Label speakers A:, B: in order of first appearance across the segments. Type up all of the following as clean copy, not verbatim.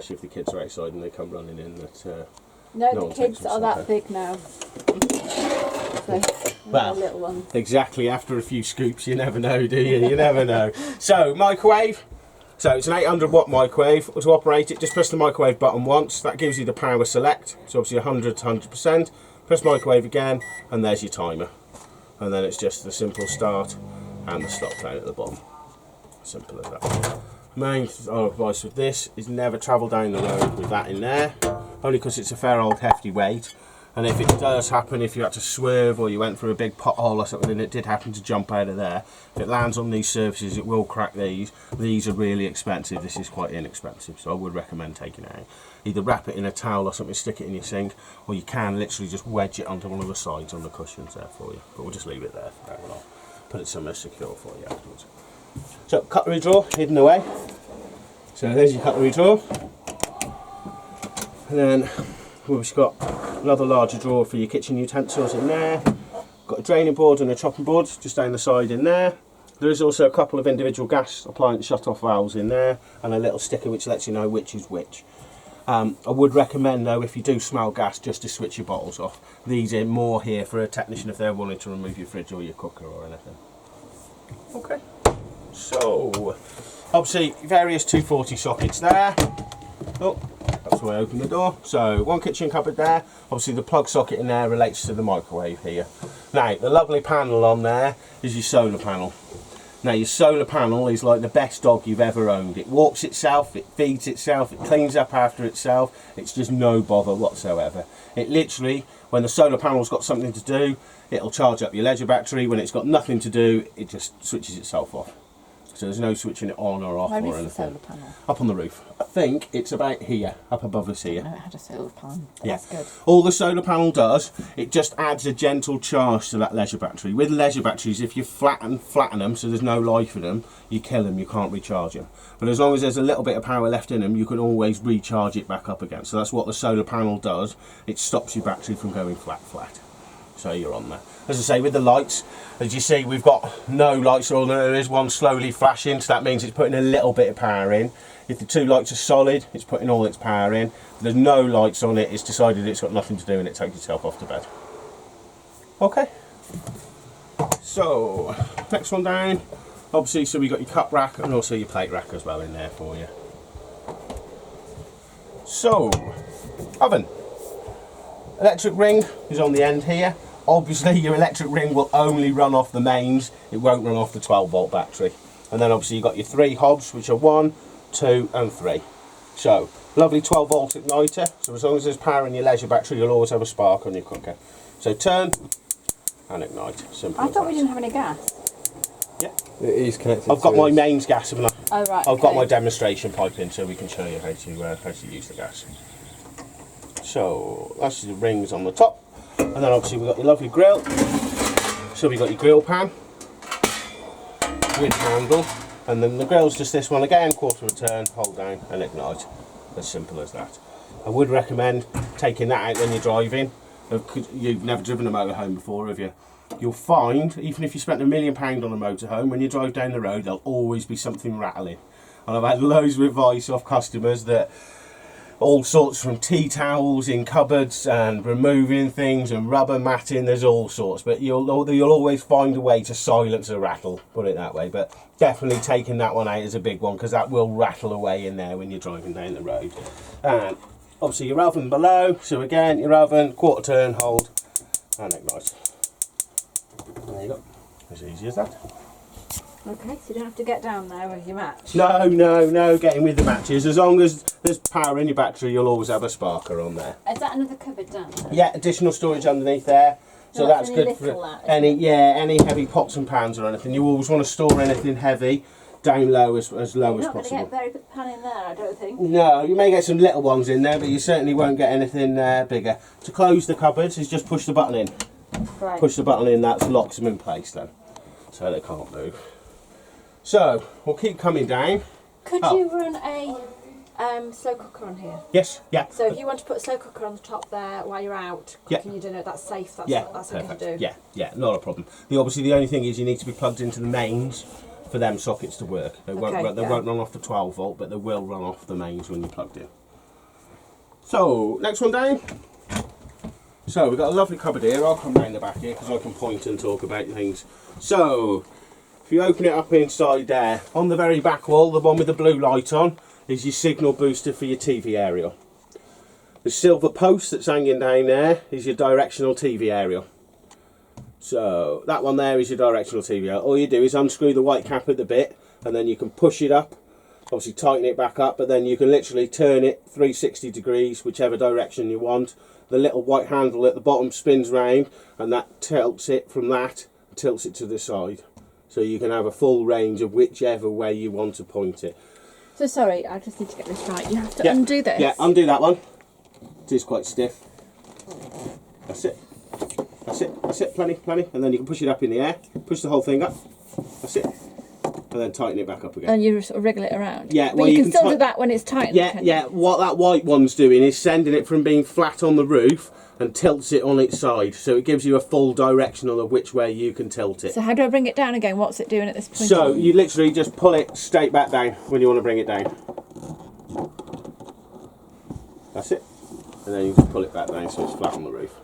A: Especially if the kids are outside and they come running in. That
B: no, the kids are that big now. So,
A: well,
B: little ones.
A: Exactly. After a few scoops, you never know, do you? You never know. So microwave. So it's an 800 watt microwave. To operate it, just press the microwave button once. That gives you the power select. So obviously 100 to 100%. Press microwave again, and there's your timer. And then it's just the simple start and the stop down at the bottom. Simple as that. Main advice with this is never travel down the road with that in there, only because it's a fair old hefty weight. And if it does happen, if you had to swerve or you went through a big pothole or something and it did happen to jump out of there, if it lands on these surfaces, it will crack these. These are really expensive. This is quite inexpensive, so I would recommend taking it out. Either wrap it in a towel or something, stick it in your sink, or you can literally just wedge it onto one of the sides on the cushions there for you. But we'll just leave it there for now and I'll put it somewhere secure for you afterwards. So, cutlery drawer hidden away. So there's your cutlery drawer. And then we've got another larger drawer for your kitchen utensils in there. Got a draining board and a chopping board just down the side in there. There is also a couple of individual gas appliance shut-off valves in there and a little sticker which lets you know which is which. I would recommend though, if you do smell gas, just to switch your bottles off. These are more here for a technician if they're wanting to remove your fridge or your cooker or anything. Okay. So, obviously various 240 sockets there. Oh, that's the way I open the door. So one kitchen cupboard there. Obviously the plug socket in there relates to the microwave here. Now the lovely panel on there is your solar panel. Now your solar panel is like the best dog you've ever owned. It walks itself, it feeds itself, it cleans up after itself. It's just no bother whatsoever. It literally, when the solar panel's got something to do, it'll charge up your Leisure battery. When it's got nothing to do, it just switches itself off. So there's no switching it on or off or anything.
B: The solar panel?
A: Up on the roof. I think it's about here, up above us here.
B: I know it had a solar panel.
A: Yeah.
B: That's good.
A: All the solar panel does, it just adds a gentle charge to that Leisure battery. With Leisure batteries, if you flatten them so there's no life in them, you kill them, you can't recharge them. But as long as there's a little bit of power left in them, you can always recharge it back up again. So that's what the solar panel does. It stops your battery from going flat. So you're on there. As I say, with the lights, as you see, we've got no lights on there. There is one slowly flashing, so that means it's putting a little bit of power in. If the two lights are solid, it's putting all its power in. If there's no lights on it, it's decided it's got nothing to do and it takes itself off to bed. Okay. So, next one down. Obviously, so we've got your cup rack and also your plate rack as well in there for you. So, oven. Electric ring is on the end here. Obviously your electric ring will only run off the mains, it won't run off the 12 volt battery. And then obviously you've got your 3 hobs, which are 1, 2 and 3. So, lovely 12 volt igniter, so as long as there's power in your Leisure battery you'll always have a spark on your cooker. So turn and ignite, simple.
B: I thought we didn't have any gas.
A: Yeah.
C: It is connected.
A: I've got my mains gas, haven't I?
B: Oh right.
A: I've got my demonstration pipe in so we can show you how to use the gas. So that's the rings on the top, and then obviously we've got your lovely grill. So we've got your grill pan with handle, and then the grill's just this one again, quarter of a turn, hold down and ignite. As simple as that. I would recommend taking that out when you're driving. You've never driven a motorhome before, have you? You'll find, even if you spent £1 million on a motorhome, when you drive down the road there'll always be something rattling. And I've had loads of advice off customers that all sorts, from tea towels in cupboards and removing things and rubber matting, there's all sorts, but you'll always find a way to silence a rattle, put it that way. But definitely taking that one out is a big one, because that will rattle away in there when you're driving down the road. And obviously your oven below, so again your oven, quarter turn, hold and ignite. There you go, as easy as that.
B: Okay, so you don't have to get down there with your match.
A: No getting with the matches. As long as there's power in your battery, you'll always have a sparker on there.
B: Is that another cupboard down there?
A: Yeah, additional storage underneath there. So that's good for any heavy pots and pans or anything. You always want to store anything heavy down low as low as possible.
B: You're not going to get a very big pan in there, I don't think.
A: No, you may get some little ones in there, but you certainly won't get anything bigger. To close the cupboards is just push the button in.
B: Right.
A: Push the button in, that locks them in place then, so they can't move. So, we'll keep coming down.
B: Could you run a slow cooker on here?
A: Yes, yeah.
B: So if you want to put a slow cooker on the top there while you're out cooking your dinner, that's safe, that's okay to do.
A: Yeah, not a problem. Obviously the only thing is you need to be plugged into the mains for them sockets to work. They won't run off the 12 volt, but they will run off the mains when you're plugged in. So, next one down. So, we've got a lovely cupboard here. I'll come round the back here because I can point and talk about things. So, if you open it up inside there, on the very back wall, the one with the blue light on, is your signal booster for your TV aerial. The silver post that's hanging down there is your directional TV aerial. So, that one there is your directional TV aerial. All you do is unscrew the white cap at the bit, and then you can push it up. Obviously tighten it back up, but then you can literally turn it 360 degrees, whichever direction you want. The little white handle at the bottom spins round, and that tilts it from that, tilts it to the side. So you can have a full range of whichever way you want to point it.
B: So sorry, I just need to get this right. You have to undo this.
A: Yeah, undo that one. It is quite stiff. That's it. That's it. That's it. Plenty. And then you can push it up in the air. Push the whole thing up. That's it. And then tighten it back up again.
B: And you sort of wriggle it around.
A: Yeah,
B: but
A: well,
B: you can still do that when it's tight.
A: Yeah. What that white one's doing is sending it from being flat on the roof and tilts it on its side, so it gives you a full directional of which way you can tilt it.
B: So how do I bring it down again? What's it doing at this point?
A: So you literally just pull it straight back down when you want to bring it down. That's it. And then you just pull it back down so it's flat on the roof.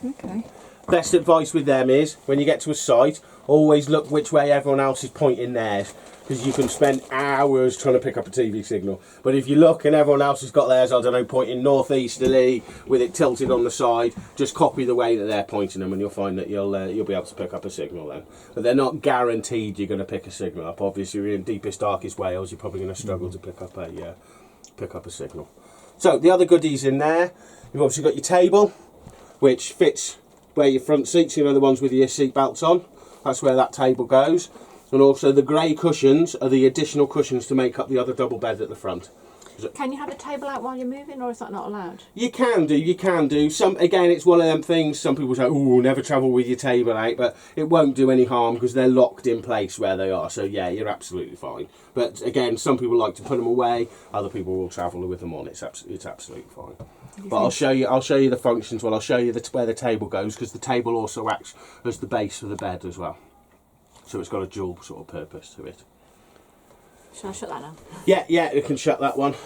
B: Okay.
A: Best advice with them is, when you get to a site, always look which way everyone else is pointing theirs, because you can spend hours trying to pick up a TV signal. But if you look and everyone else has got theirs, I don't know, pointing northeasterly with it tilted on the side, just copy the way that they're pointing them, and you'll find that you'll be able to pick up a signal then. But they're not guaranteed you're going to pick a signal up. Obviously, if you're in deepest, darkest Wales, you're probably going to struggle to pick up a signal. So the other goodies in there, you've obviously got your table, which fits where your front seats, you know, the ones with your seat belts on. That's where that table goes. And also the grey cushions are the additional cushions to make up the other double bed at the front.
B: Can you have a table out while you're moving, or is that not allowed?
A: You can do. Some, again, it's one of them things, some people say, oh, never travel with your table out, but it won't do any harm because they're locked in place where they are. So yeah, you're absolutely fine. But again, some people like to put them away, other people will travel with them on. It's absolutely fine. But I'll show you the functions. Well, I'll show you where the table goes, because the table also acts as the base for the bed as well. So it's got a dual sort of purpose to it.
B: Shall I shut that now?
A: Yeah, you can shut that one.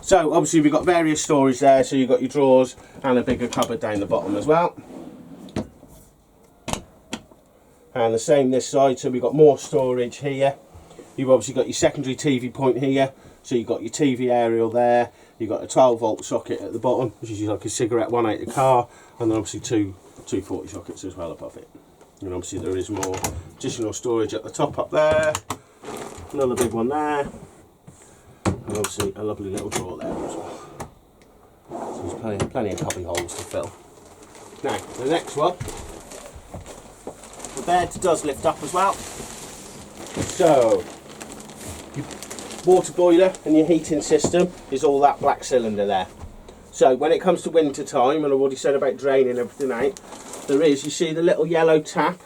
A: So obviously we've got various storage there. So you've got your drawers and a bigger cupboard down the bottom as well. And the same this side. So we've got more storage here. You've obviously got your secondary TV point here. So you've got your TV aerial there. You've got a 12-volt socket at the bottom, which is like a cigarette one out the car, and then obviously two 240 sockets as well above it. And obviously there is more additional storage at the top up there. Another big one there, and obviously a lovely little drawer there as well. So there's plenty of cubby holes to fill. Now the next one, the bed does lift up as well. So your water boiler and your heating system is all that black cylinder there. So when it comes to winter time, and I've already said about draining everything out, there is, you see the little yellow tap.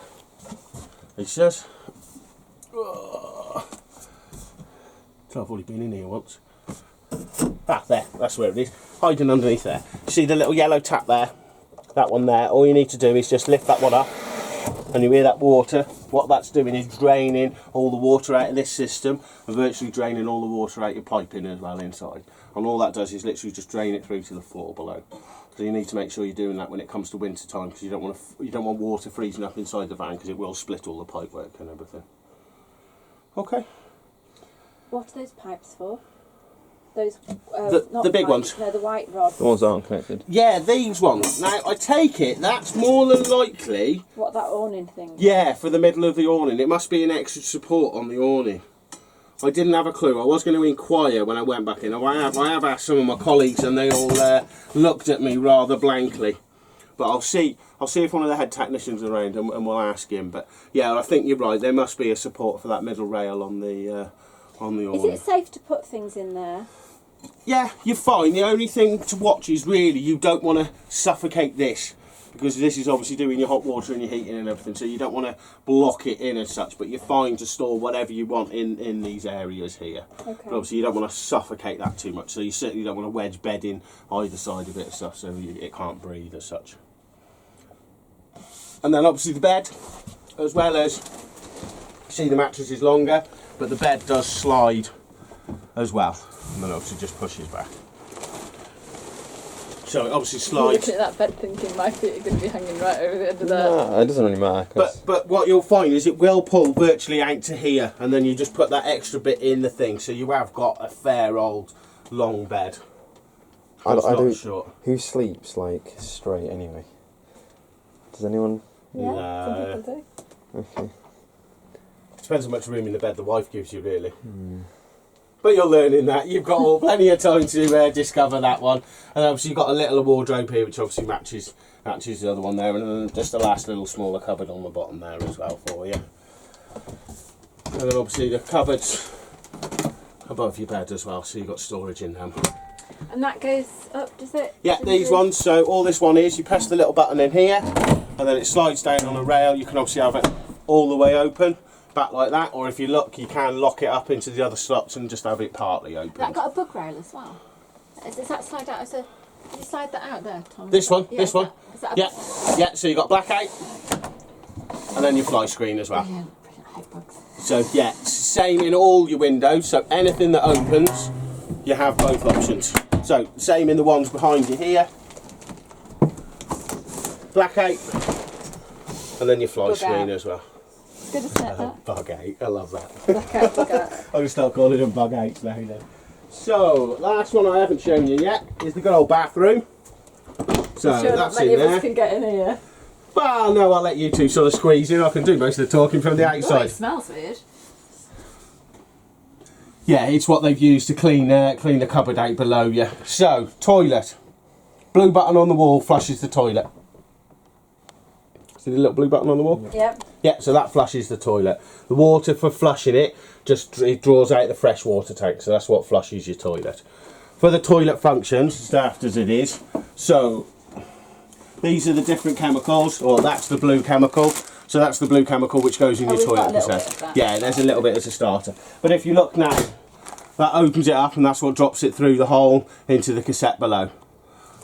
A: It's just, so I've already been in here once. Ah, there, that's where it is, hiding underneath there. See the little yellow tap there? That one there. All you need to do is just lift that one up, and you hear that water. What that's doing is draining all the water out of this system, and virtually draining all the water out your piping as well inside. And all that does is literally just drain it through to the floor below. So you need to make sure you're doing that when it comes to winter time, because you don't want water freezing up inside the van, because it will split all the pipe work and everything. Okay.
B: What are those pipes for? Those
A: the big ones.
B: No, the white rod.
C: The ones that aren't connected.
A: Yeah, these ones. Now I take it that's more than likely.
B: What, that awning thing?
A: Yeah, for the middle of the awning. It must be an extra support on the awning. I didn't have a clue. I was going to inquire when I went back in. I have asked some of my colleagues, and they all looked at me rather blankly. But I'll see if one of the head technicians is around, and we'll ask him. But yeah, I think you're right. There must be a support for that middle rail on the awning.
B: Is it safe to put things in there?
A: Yeah, you're fine. The only thing to watch is really you don't want to suffocate this, because this is obviously doing your hot water and your heating and everything, so you don't want to block it in as such, but you're fine to store whatever you want in these areas here.
B: Okay.
A: But obviously you don't want to suffocate that too much, so you certainly don't want to wedge bed in either side of it and stuff, so it can't breathe as such. And then obviously the bed, as well as, see the mattress is longer, but the bed does slide as well, and then obviously just pushes back. So it obviously
B: You're
A: slides.
B: looking at that bed thinking my feet are going to be hanging right over the end of there.
C: No, it doesn't really matter.
A: But what you'll find is it will pull virtually out to here, and then you just put that extra bit in the thing, so you have got a fair old long bed.
C: I don't.
A: Short.
C: Who sleeps like straight anyway? Does anyone?
B: Yeah,
A: No.
B: some people do.
C: Okay.
A: Depends how much room in the bed the wife gives you, really. But you're learning that. You've got plenty of time to discover that one. And obviously you've got a little wardrobe here, which obviously matches the other one there, and then just the last little smaller cupboard on the bottom there as well for you. And then obviously the cupboards above your bed as well, so you've got storage in them.
B: And that goes up, does it?
A: Yeah, these ones. So all this one is, you press the little button in here, and then it slides down on a rail. You can obviously have it all the way open, back like that, or if you look, you can lock it up into the other slots and just have it partly open.
B: That got a book rail as well. Does that slide out? Did you slide that out there, Tom?
A: This one,
B: Yeah,
A: this one.
B: Is that
A: Yeah, yeah. So you got blackout, and then your fly screen as well.
B: Brilliant. I hate bugs.
A: So yeah, it's the same in all your windows. So anything that opens, you have both options. So same in the ones behind you here. Blackout, and then your fly
B: Bug
A: screen
B: out.
A: as well.
B: It's good, isn't it? That?
A: Bug out, I love that.
B: Bug out.
A: I'm going to start calling them bug outs now then. So, last one I haven't shown you yet is the good old bathroom. So
B: Sure,
A: that's
B: not many
A: in
B: of us
A: there.
B: can get in here.
A: Well, no, I'll let you two sort of squeeze in. I can do most of the talking from the
B: Oh,
A: outside.
B: it smells weird.
A: Yeah, it's what they've used to clean the cupboard out below you. So, toilet. Blue button on the wall flushes the toilet. See the little blue button on the wall?
B: Yep.
A: Yeah, so that flushes the toilet. The water for flushing it it draws out the fresh water tank, so that's what flushes your toilet. For the toilet functions, daft as it is, so these are the different chemicals, or that's the blue chemical. So that's the blue chemical which goes in your
B: we've got
A: toilet
B: a little
A: cassette.
B: bit of that.
A: Yeah, there's a little bit as a starter. But if you look now, that opens it up and that's what drops it through the hole into the cassette below.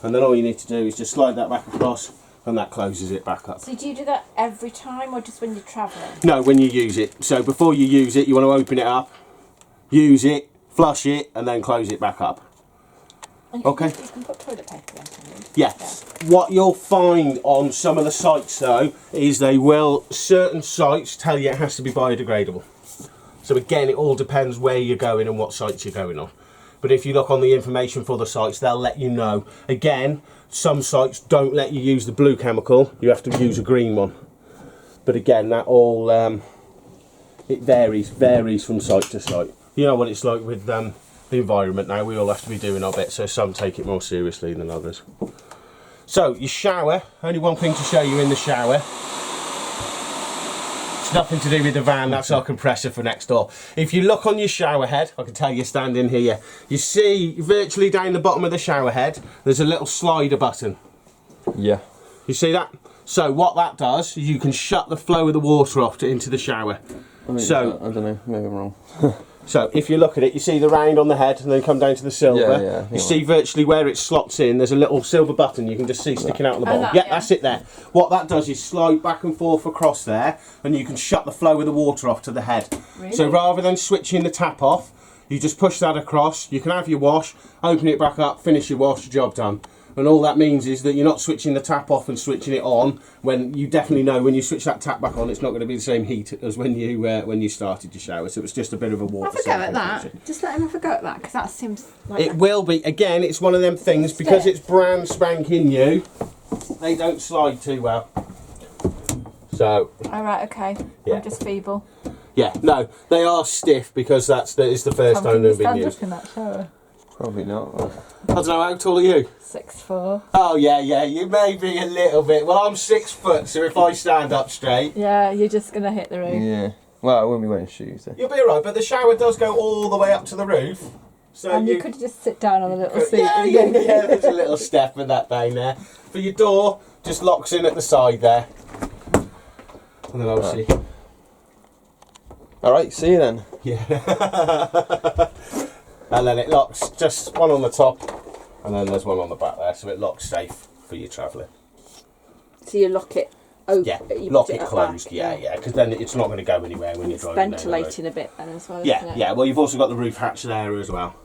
A: And then all you need to do is just slide that back across, and that closes it back up.
B: So do you do that every time or just when you're travelling?
A: No, when you use it. So before you use it, you want to open it up, use it, flush it, and then close it back up.
B: And you
A: Okay.
B: Can, you can put toilet paper in, can you?
A: Yes. What you'll find on some of the sites though, is certain sites tell you it has to be biodegradable. So again, it all depends where you're going and what sites you're going on. But if you look on the information for the sites, they'll let you know. Again, some sites don't let you use the blue chemical, you have to use a green one. But again, that all, it varies from site to site. You know what it's like with the environment now, we all have to be doing our bit, so some take it more seriously than others. So, your shower, only one thing to show you in the shower. It's nothing to do with the van, that's our compressor for next door. If you look on your shower head, I can tell you standing here, you see virtually down the bottom of the shower head, there's a little slider button.
C: Yeah.
A: You see that? So what that does, is you can shut the flow of the water off into the shower.
C: I don't know, maybe I'm wrong.
A: So if you look at it, you see the round on the head and then come down to the silver.
C: Yeah,
A: you see virtually where it slots in, there's a little silver button you can just see sticking out on the bottom.
B: that, yeah.
A: That's it there. What that does is slide back and forth across there and you can shut the flow of the water off to the head.
B: Really?
A: So rather than switching the tap off, you just push that across, you can have your wash, open it back up, finish your wash, job done. And all that means is that you're not switching the tap off and switching it on, when you definitely know when you switch that tap back on, it's not going to be the same heat as when you started your shower. So it's just a bit of a water
B: Have a go at
A: saving
B: that.
A: function.
B: Just let him have a go at that, because that seems like
A: It will be. Again, it's one of them things, because it's brand spanking new, they don't slide too well. So,
B: All right, okay.
A: Yeah.
B: I'm just feeble.
A: yeah, no, they are stiff because it's the first
B: Tom,
A: time
B: can you
A: they've been
B: stand
A: used.
B: up in that shower?
C: Probably not.
A: I don't know, how tall are you?
B: 6'4".
A: Oh, yeah, you may be a little bit. Well, I'm 6 foot, so if I stand up straight,
B: Yeah, you're just going to hit the roof.
C: Yeah. Well, I wouldn't be wearing shoes then.
A: you'll be alright, but the shower does go all the way up to the roof. So
B: And you could just sit down on a little seat.
A: Yeah,
B: and
A: yeah,
B: go-
A: yeah, there's a little step in that down there. For your door, just locks in at the side there. And then obviously,
C: Alright, see you then.
A: yeah. And then it locks, just one on the top, and then there's one on the back there, so it locks safe for you travelling.
B: So you lock it open.
A: Yeah,
B: you
A: lock
B: put
A: it
B: up
A: closed,
B: back,
A: yeah, because then it's not going to go anywhere when you're
B: It's
A: driving down the road.
B: ventilating a bit then as well, isn't
A: Yeah,
B: it?
A: yeah, well you've also got the roof hatch there as well.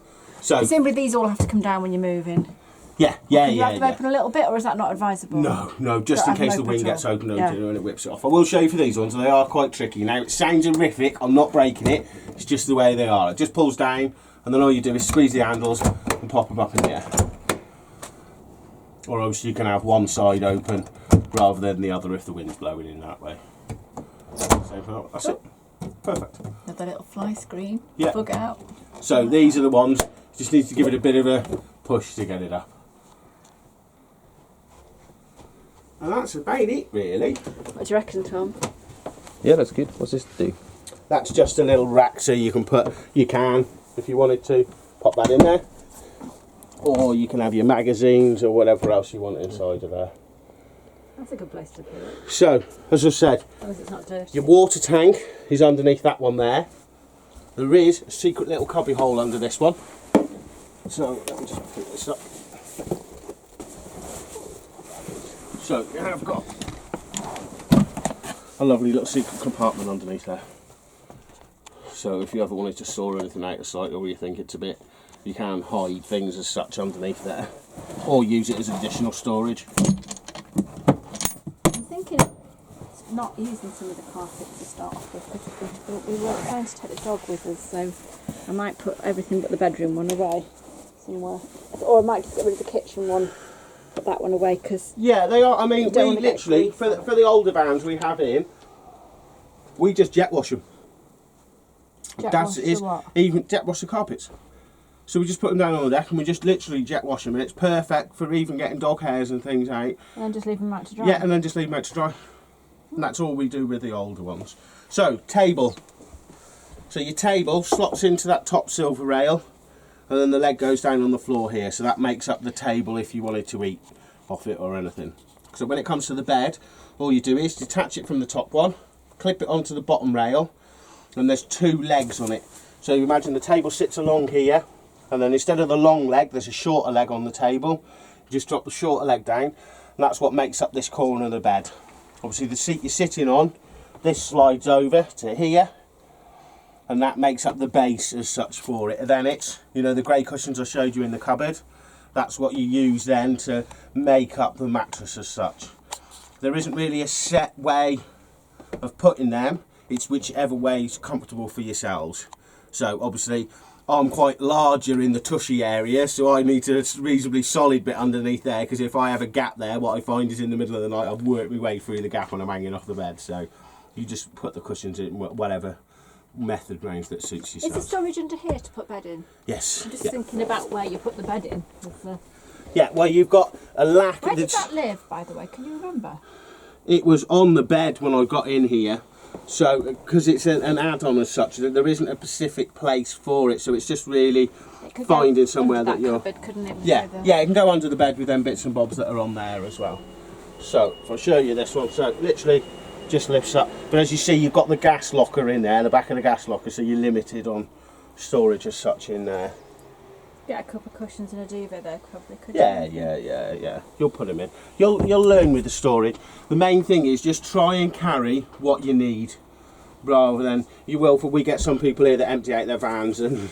A: So,
B: Presumably these all have to come down when you're moving.
A: Yeah,
B: Can you have them open a little bit, or is that not advisable?
A: No, just in case the wing gets open and it whips it off. I will show you for these ones, and they are quite tricky. Now, it sounds horrific, I'm not breaking it, it's just the way they are. It just pulls down, and then all you do is squeeze the handles and pop them up in the air. Or obviously you can have one side open rather than the other if the wind's blowing in that way. So that's it. Perfect.
B: Another little fly screen.
A: Yeah.
B: Bug out.
A: So these are the ones, you just need to give it a bit of a push to get it up. And that's about it, really.
B: What do you reckon, Tom?
C: Yeah, that's good. What's this do?
A: That's just a little rack, so you can, if you wanted to, pop that in there. Or you can have your magazines or whatever else you want inside of there.
B: That's a good place to put it.
A: So, as I said,
B: As long as it's not dirty.
A: your water tank is underneath that one there. There is a secret little cubby hole under this one. So, let me just pick this up. So, you have got a lovely little secret compartment underneath there. So, if you ever wanted to store anything out of sight or you think it's a bit, you can hide things as such underneath there. Or use it as additional storage.
B: I'm thinking not using some of the carpets to start off with, because we weren't going to take the dog with us, so I might put everything but the bedroom one away somewhere. Or I might just get rid of the kitchen one, put that one away, because...
A: Yeah, they are. I mean, we
B: don't wanna get
A: literally,
B: grease
A: for the older vans we have in, we just jet wash them. Even jet wash the carpets. So we just put them down on the deck and we just literally jet wash them, and it's perfect for even getting dog hairs and things out.
B: And then just leave them out to dry.
A: Yeah, and then just leave them out to dry. And that's all we do with the older ones. So, table. So your table slots into that top silver rail, and then the leg goes down on the floor here, so that makes up the table if you wanted to eat off it or anything. So when it comes to the bed, all you do is detach it from the top one, clip it onto the bottom rail, and there's two legs on it. So you imagine the table sits along here, and then instead of the long leg, there's a shorter leg on the table. You just drop the shorter leg down, and that's what makes up this corner of the bed. Obviously the seat you're sitting on, this slides over to here, and that makes up the base as such for it. And then it's, you know, the grey cushions I showed you in the cupboard, that's what you use then to make up the mattress as such. There isn't really a set way of putting them, it's whichever way is comfortable for yourselves. So obviously I'm quite larger in the tushy area, so I need a reasonably solid bit underneath there, because if I have a gap there, what I find is in the middle of the night I've worked my way through the gap when I'm hanging off the bed. So you just put the cushions in whatever method range that suits yourself.
B: Is the storage under here to put bed in?
A: Yes.
B: I'm just thinking about where you put the bed in.
A: Yeah, well, you've got a lack.
B: Where did that live, by the way? Can you remember?
A: It was on the bed when I got in here. So, because it's an add-on as such, there isn't a specific place for it, so it's just really finding somewhere that you're...
B: Cupboard, couldn't it?
A: Yeah, it can go under the bed with them bits and bobs that are on there as well. So, if I show you this one, so literally just lifts up. But as you see, you've got the gas locker in there, the back of the gas locker, so you're limited on storage as such in there.
B: Get a couple of cushions and a duvet there, probably, could
A: Yeah. You'll put them in. You'll learn with the storage. The main thing is just try and carry what you need, rather than you will. For we get some people here that empty out their vans, and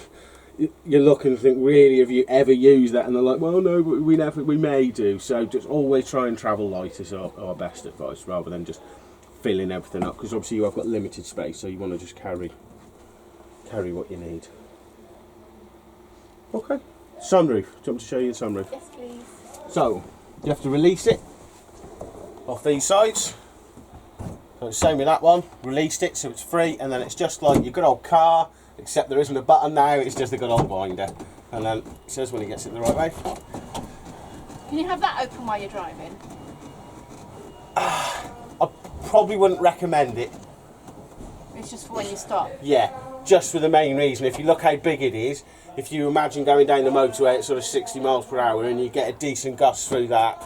A: you look and think, really, have you ever used that? And they're like, well, no, but we may do. So just always try and travel light is our best advice, rather than just filling everything up. Because obviously you have got limited space, so you want to just carry what you need. Okay. Sunroof. Do you want me to show you the sunroof?
B: Yes, please.
A: So, you have to release it off these sides. So it's same with that one. Released it so it's free, and then it's just like your good old car, except there isn't a button now, it's just a good old winder. And then it says when it gets it the right way.
B: Can you have that open while you're driving?
A: I probably wouldn't recommend it.
B: It's just for when you stop?
A: Yeah, just for the main reason. If you look how big it is, if you imagine going down the motorway at sort of 60 miles per hour and you get a decent gust through that,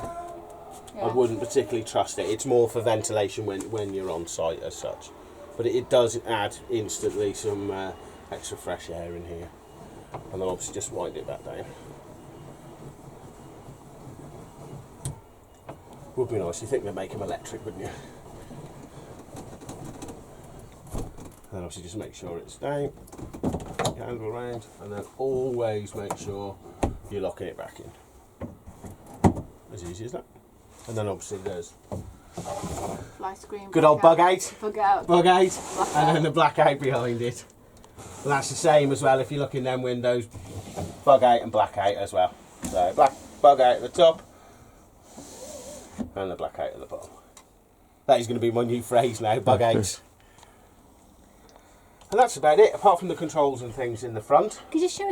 A: I wouldn't particularly trust it. It's more for ventilation when you're on site as such. But it does add instantly some extra fresh air in here. And then obviously just wind it back down. Would be nice. You think they'd make them electric, wouldn't you? And then obviously just make sure it's down, handle around, and then always make sure you're locking it back in. as easy as that. And then obviously there's
B: Fly screen.
A: good old bug out.
B: Bug out.
A: Bug out,
B: Black
A: and
B: out.
A: then the black out behind it. And that's the same as well if you look in them windows, bug out and black out as well. So bug out at the top, and the black out at the bottom. That is going to be my new phrase now, bug outs. And that's about it, apart from the controls and things in the front.
B: Could you show us